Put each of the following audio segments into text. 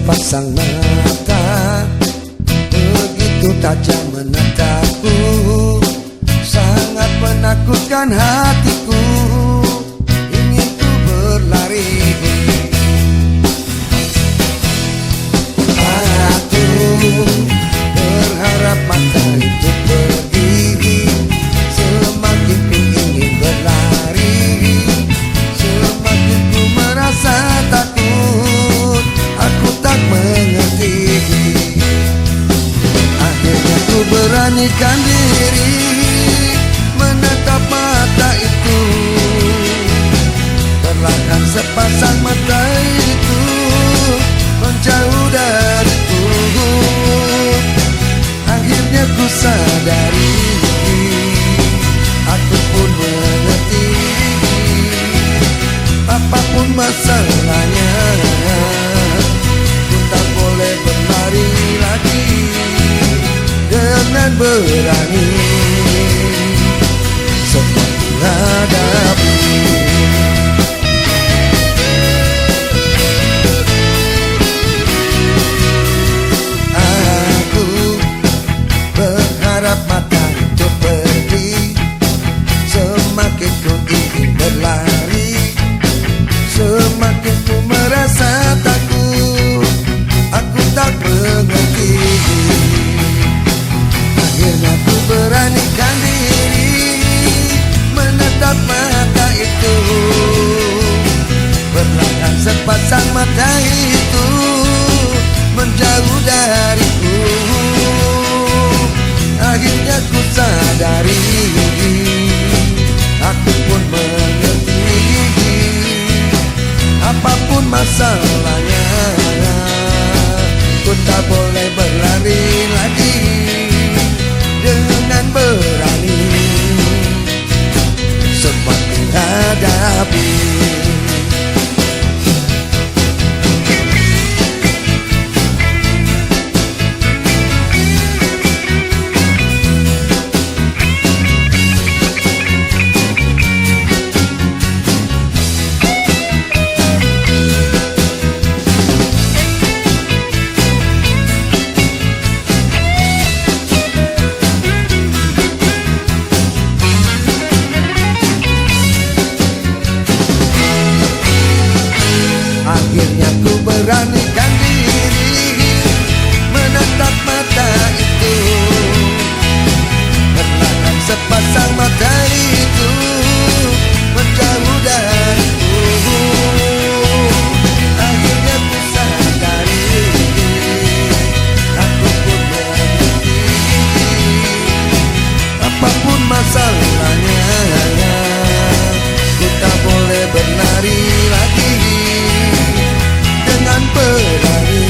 sepasang mata, begitu tajam menatapku, sangat menakutkan hatiku. Ingin ku berlari, aku berharap mata itu pergi. Semakin ku ingin berlari, semakin ku merasa takut. Aku tak mengerti. Akhirnya ku beranikan diri, menatap mata itu. Perlahan sepasang mata itu menjauh dariku. Akhirnya ku sadari, aku pun mengerti. Apapun masalahnya, ku tak boleh berlari lagi. Dengan berani semua ku hadapi. Aku berharap mata itu pergi. Semakin ku ingin berlari, semakin ku merasa takut. Aku tak mengerti. Akhirnya ku beranikan diri, menatap mata itu. Perlahan sepasang mata itu menjauh dariku. Akhirnya ku sadari, aku pun mengerti. Apapun masalahnya, ku tak boleh berlari lagi. Dengan berani semua ku hadapi. Akhirnya ku beranikan diri, menatap mata itu. Perlahan sepasang mata itu menjauh dariku. Akhirnya ku sadari, aku pun mengerti. Apapun masalahnya, ku tak boleh berlari lagi. Dengan berani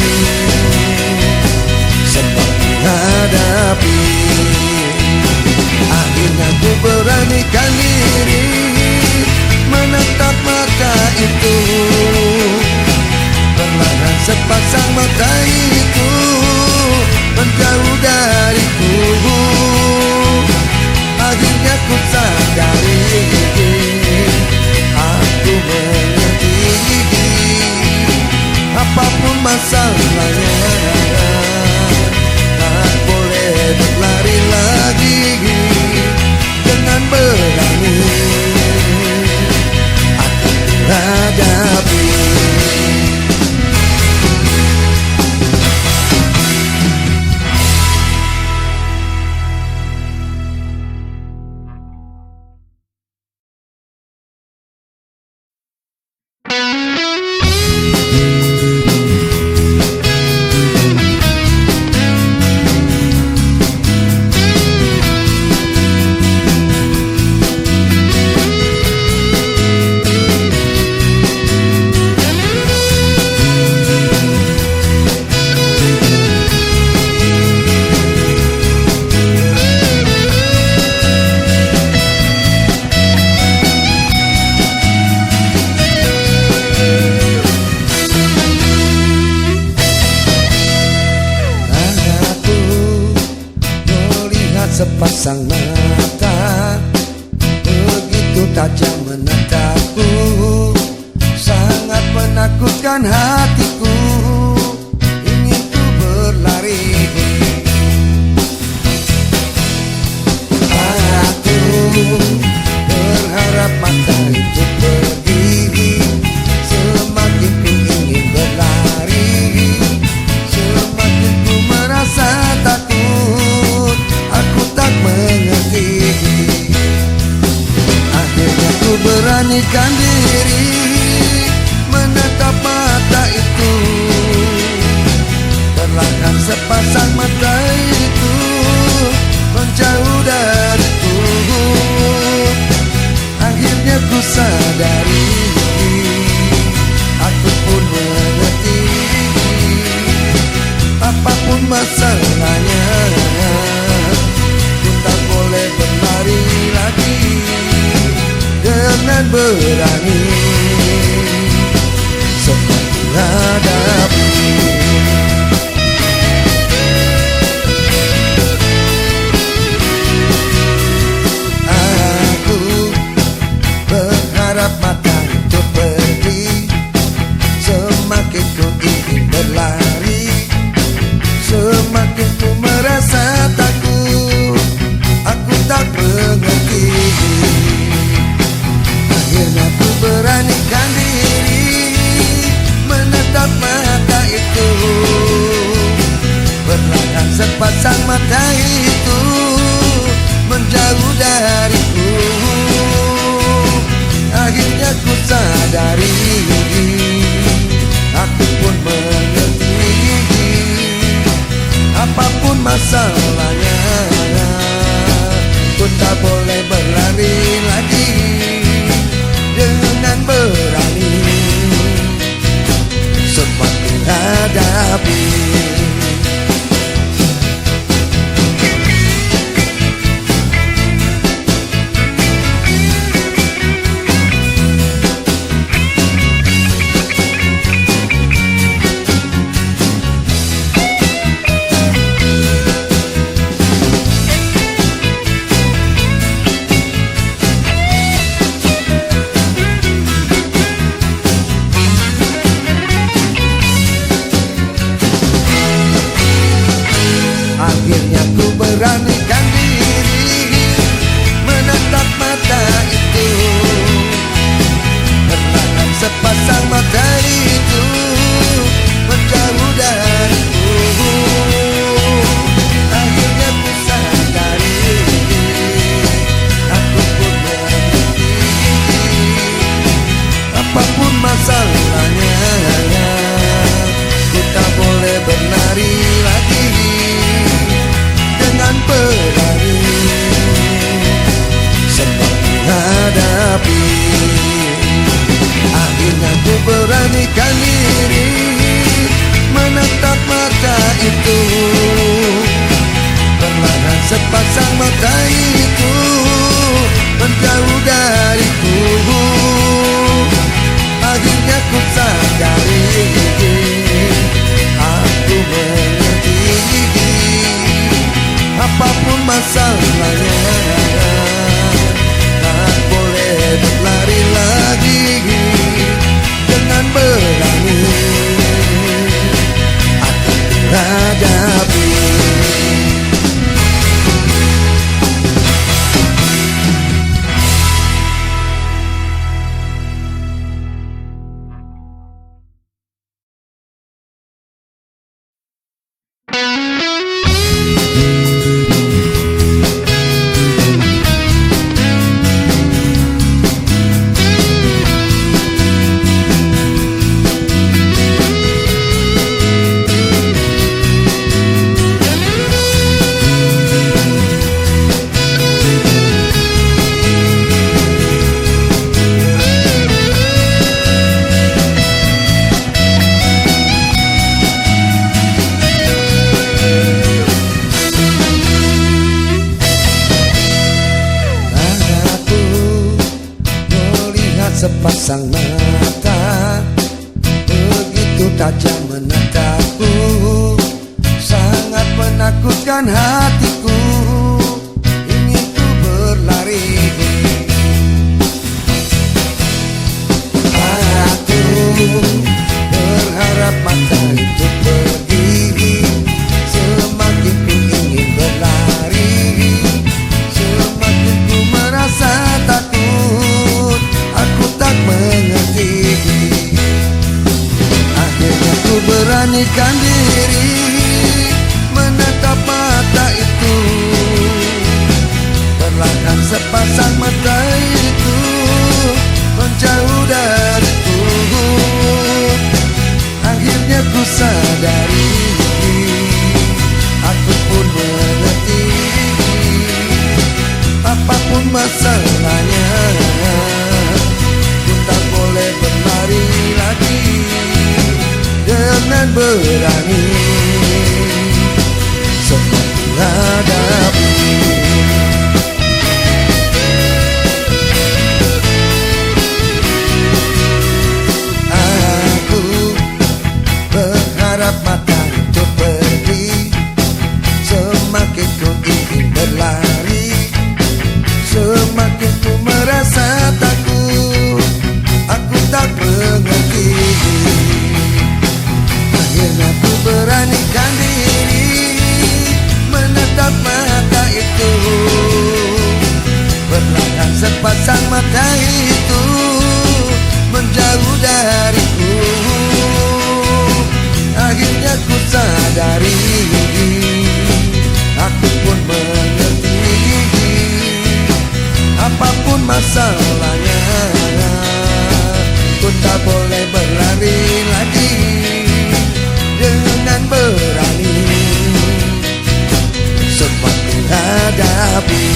semua ku hadapi. Akhirnya ku beranikan diri, menatap mata itu. Perlahan sepasang mata itu menjauh dariku. Akhirnya ku sadari, aku mengerti. Apapun masalahnya, tak boleh berlari lagi. Dengan berani akan menghadapi. sepasang mata begitu tajam menatapku, sangat menakutkan hatiku. berlari. Aku berharap mata itu pergi, semakin ku ingin berlari, semakin ku merasa takut, aku tak mengerti. Akhirnya ku beranikan diri, menatap mata itu, perlahan sepasang mata itu menjauh dariku. Akhirnya ku sadari, aku pun mengerti, apapun masalahnya, ku tak boleh berlari lagi dengan berani, semua hadapi. Aku berharap mata itu pergi, semakin ku ingin berlari, semakin ku merasa takut, aku tak mengerti. Akhirnya ku beranikan diri, menatap mata itu, perlahan sepasang mata itu menjauh dariku. Akhirnya ku sadari, aku pun mengerti, apapun masalahnya, ku tak boleh berlari lagi dengan berani, semua hadapi. Akhirnya ku beranikan diri, menatap mata itu, perlahan sepasang mata itu menjauh dariku. Akhirnya ku sadari, aku pun mengerti, apapun masalahnya, ku tak boleh berlari lagi dengan berlari, semua hadapi. Akhirnya ku beranikan diri, menatap mata itu, perlahan sepasang mata itu menjauh dariku. Akhirnya ku sadari, aku mengerti, apapun masalahnya, tak boleh berlari lagi dengan berani, aku hadapi. Sepasang mata begitu tajam menatapku, sangat menakutkan hatiku, ingin ku berlari. Aku berharap mata itu pergi, beranikan diri menatap mata itu. Perlahan sepasang mata itu menjauh dariku. Akhirnya ku sadari, aku pun mengerti. Apapun masalahnya, ku tak boleh berlari lagi. Dengan berani semua ku hadapi. Aku berharap mata itu pergi, semakin ku ingin berlari, semakin ku merasa takut. Aku tak mengerti. Akhirnya ku beranikan diri menatap mata itu. Perlahan sepasang mata itu menjauh dariku. Akhirnya ku sadari, aku pun mengerti. Apapun masalahnya, ku tak boleh berlari lagi. Dengan berani semua ku hadapi.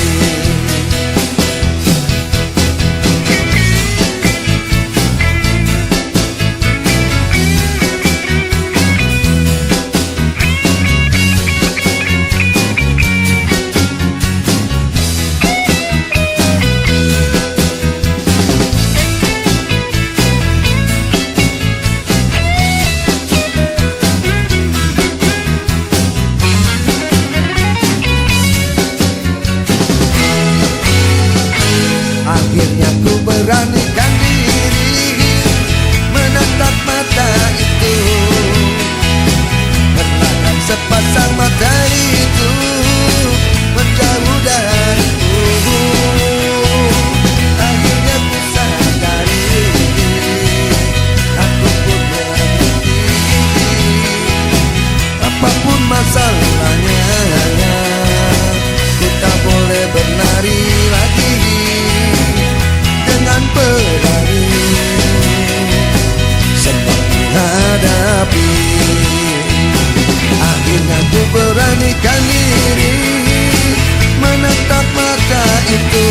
Akhirnya ku beranikan diri menatap mata itu. Perlahan sepasang mata itu menjauh dariku. Akhirnya ku sadari, aku pun mengerti. Apapun masalahnya, ku tak boleh berlari lagi. Dengan berani semua ku hadapi. Akhirnya ku beranikan diri menatap mata itu.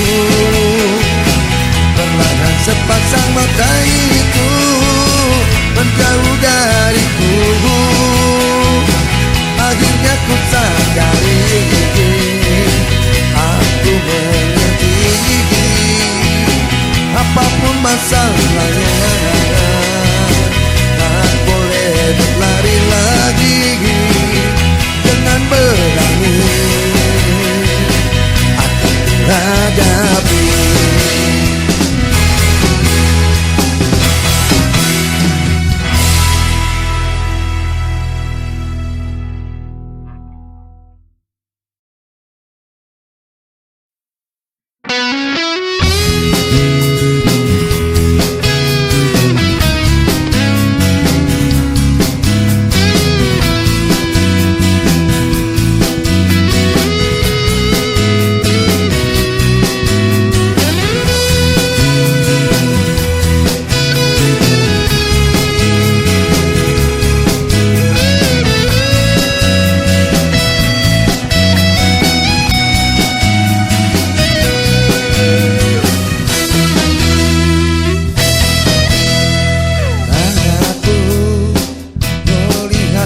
Perlahan sepasang mata itu menjauh dariku. Akhirnya ku sadari, aku mengerti. Apapun masalahnya, tak boleh berlari lagi. Dengan berani akan hadapi.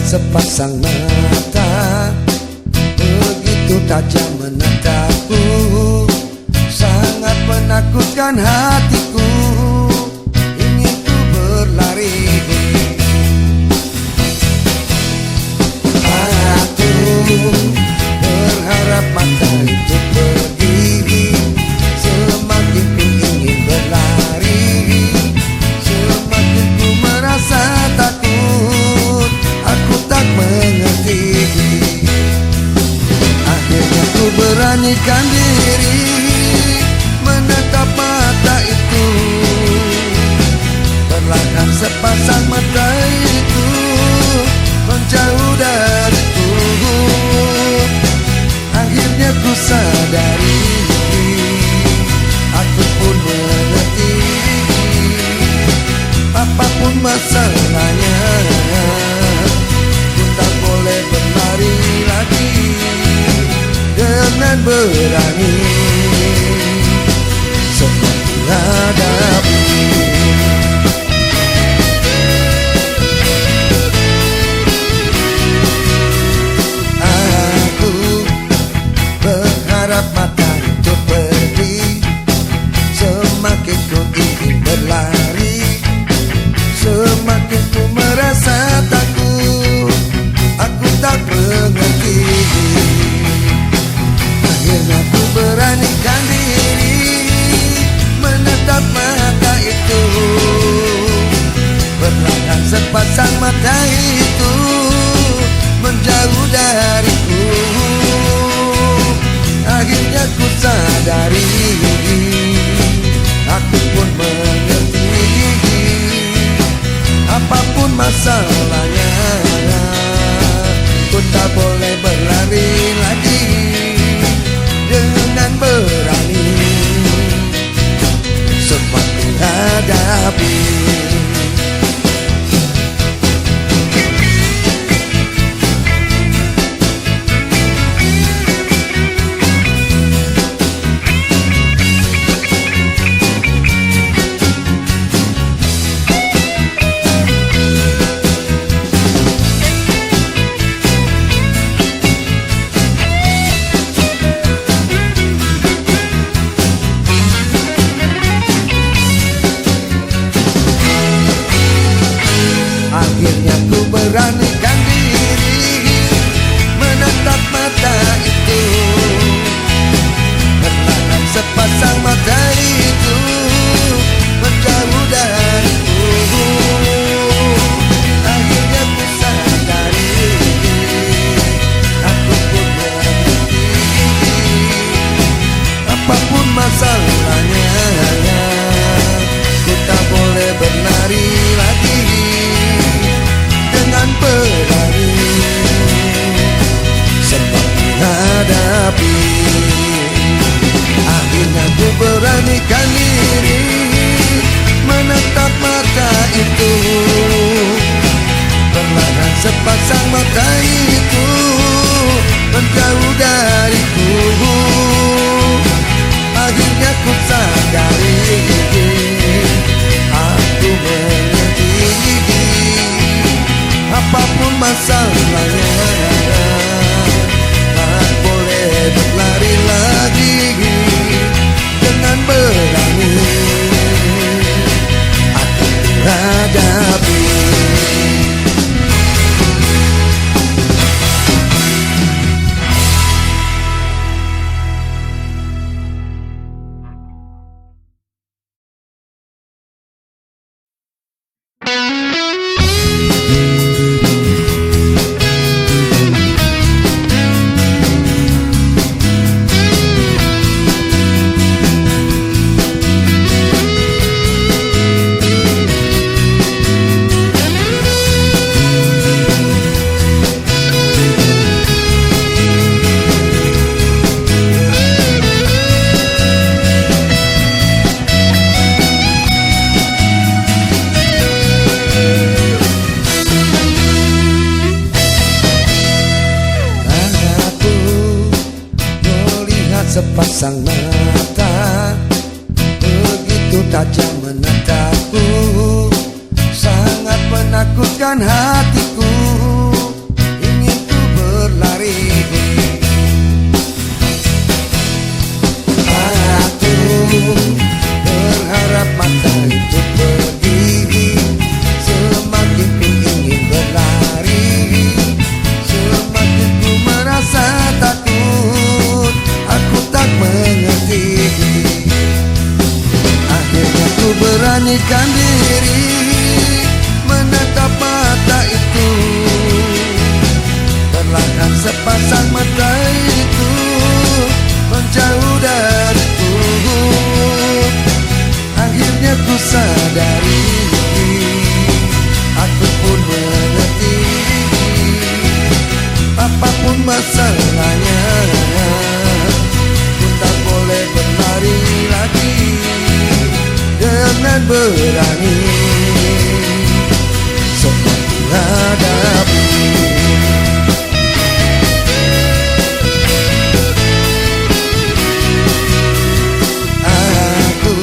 Sepasang mata begitu tajam menatapku, sangat menakutkan hatiku. Ingin ku berlari, aku berharap mata itu pergi. Semakin ku ingin berlari, semakin ku merasa takut. Aku tak mengerti. Akhirnya ku beranikan diri menatap mata itu. Perlahan sepasang mata itu menghadapi. Aku berharap mata itu pergi, semakin ku ingin berlari, semakin ku merasa takut, aku tak mengerti. Akhirnya ku beranikan diri, menatap mata itu, perlahan sepasang mata itu menjauh dariku. Akhirnya ku sadari, aku pun mengerti, apapun masalahnya, ku tak boleh berlari lagi dengan berani, semua ku hadapi. Akhirnya ku beranikan diri, menatap mata itu, perlahan sepasang mata itu menjauh dariku. Akhirnya ku sadari, aku pun mengerti, apapun masalahnya, ku tak boleh berlari lagi dengan berani, semua menghadapi. Akhirnya ku beranikan diri, menatap mata itu, perlahan sepasang mata itu menjauh dariku. Akhirnya ku sadari, aku mengerti, apapun masalahnya, tak boleh berlari lagi dengan berani, akan menghadapi. Sepasang mata begitu tajam menatapku, sangat menakutkan hatiku, ingin ku berlari. Aku berharap mata itu pergi, semakin ku ingin berlari, semakin ku merasa takut, aku tak mengerti. Akhirnya ku beranikan diri, menatap mata itu, perlahan sepasang mata itu menjauh dariku. Akhirnya ku sadari, aku pun mengerti, apapun masalahnya, tak boleh berlari lagi dengan berani, semua menghadapi. Aku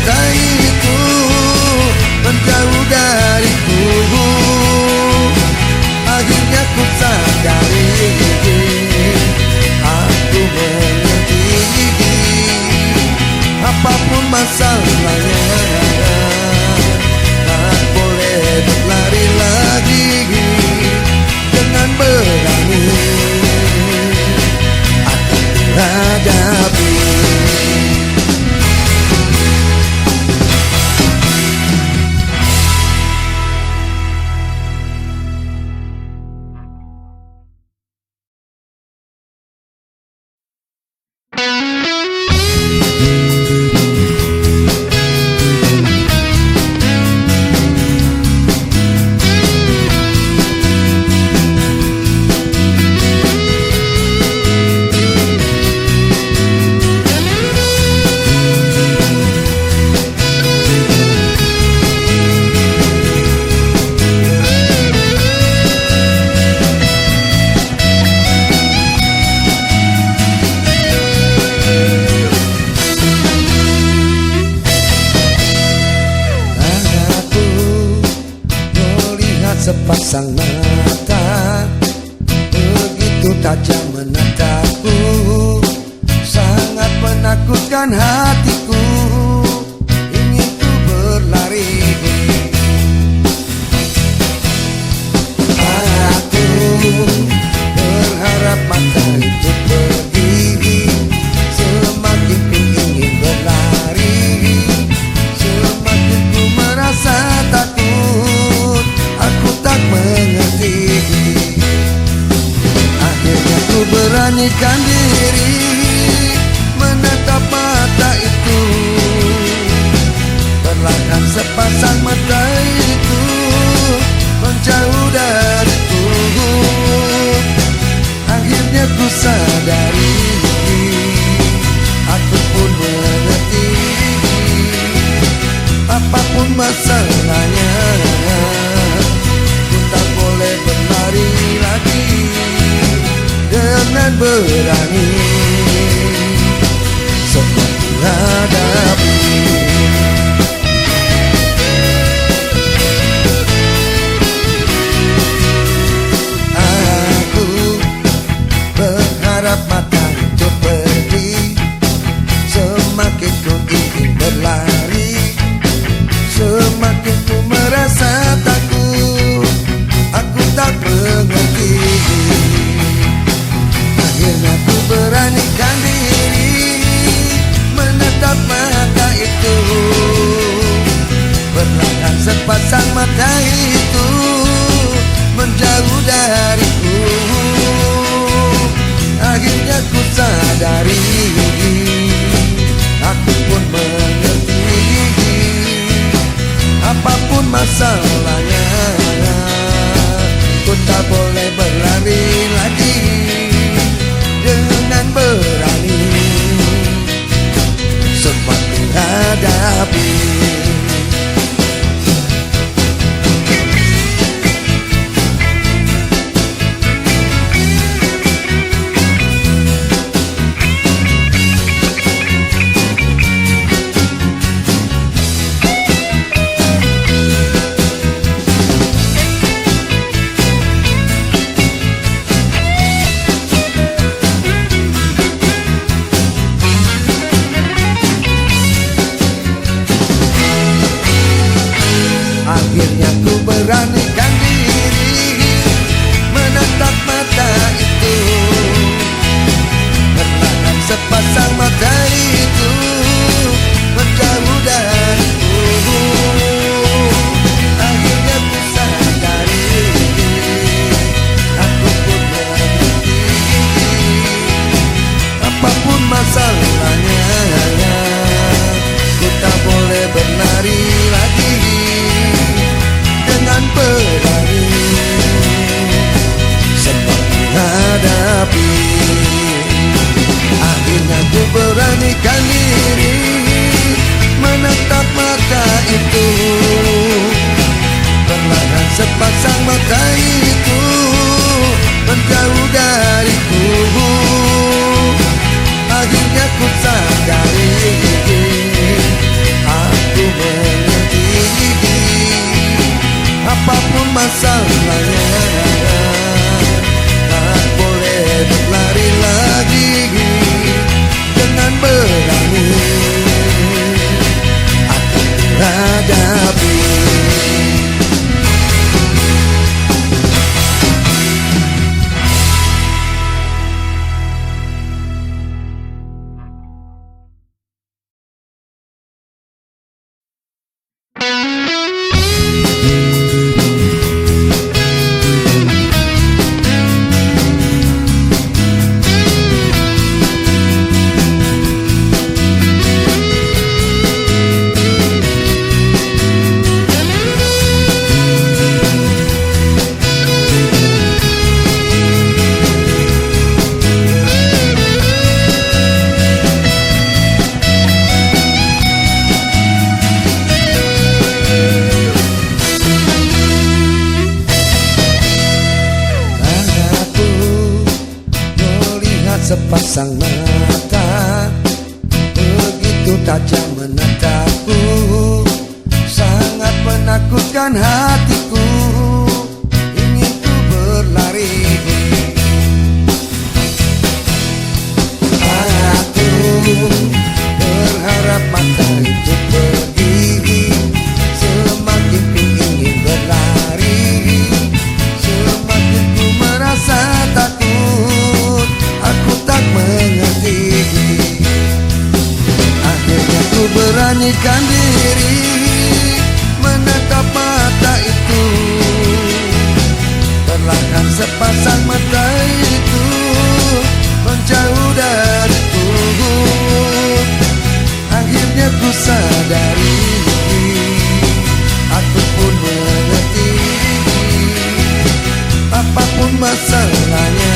mata itu menjauh dariku. Akhirnya ku sadari aku mengerti, apapun masalahnya tak boleh berlari lagi. Dengan berani akan menghadapi. Sepasang mata begitu tajam menatapku, sangat menakutkan hatiku. Ingin ku berlari, aku berharap mata itu pergi. Semakin ku ingin berlari, semakin ku merasa takut. Aku tak mengerti. Akhirnya ku beranikan diri menatap mata itu. Perlahan sepasang mata itu menjauh dariku. Akhirnya ku sadari aku pun mengerti, apapun masalahnya tak boleh berlari lagi. Dengan berani semua menghadapi. Aku berharap mata itu pergi. Semakin ku ingin berlari, semakin ku merasa takut. Aku tak mengerti. Akhirnya ku beranikan diri menatap mata itu. Perlahan sepasang mata itu menjauh dariku. Akhirnya ku sadari aku pun mengerti, apapun masalahnya ku tak boleh berlari lagi. Dengan berani semua menghadapi. hadapi. Sepasang mata begitu tajam menatapku, sangat menakutkan hatiku. Ingin ku berlari, aku berharap mata itu pergi. Semakin ku ingin berlari, semakin ku merasa takut. Aku tak mengerti. Akhirnya ku beranikan diri menatap mata itu. Perlahan sepasang mata itu menjauh dariku. Akhirnya ku sadari, aku pun mengerti. Apapun masalahnya,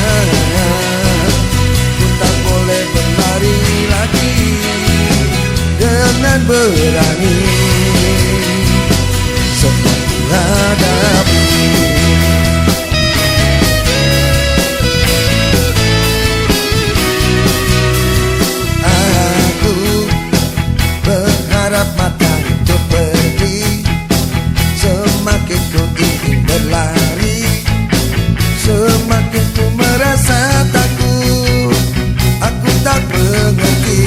boleh berlari lagi dengan berani, semua menghadapi. Aku berharap mata itu pergi, semakin ku ingin berlari, semakin ku merasa takut. Aku tak mengerti.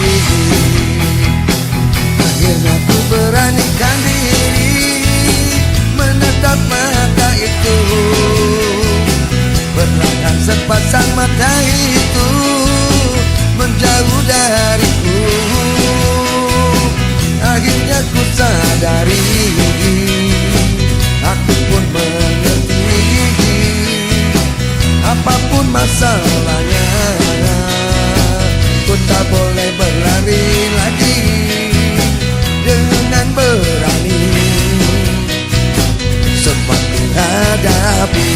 Akhirnya ku beranikan diri menatap mata itu. Perlahan sepasang mata itu menjauh dariku. Akhirnya ku sadari, aku pun mengerti. Apapun masalahnya, ku tak boleh berlari lagi dengan berani, semua menghadapi.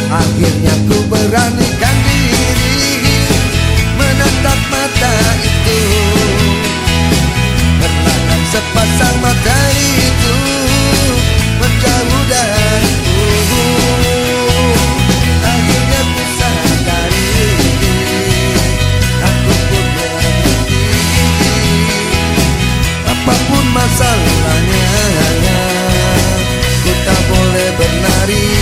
Akhirnya ku beranikan diri menatap mata itu. Perlahan sepasang mata itu menjauh dariku. Akhirnya ku sadari, aku pun mengerti. Apapun masalahnya, ku tak boleh berlari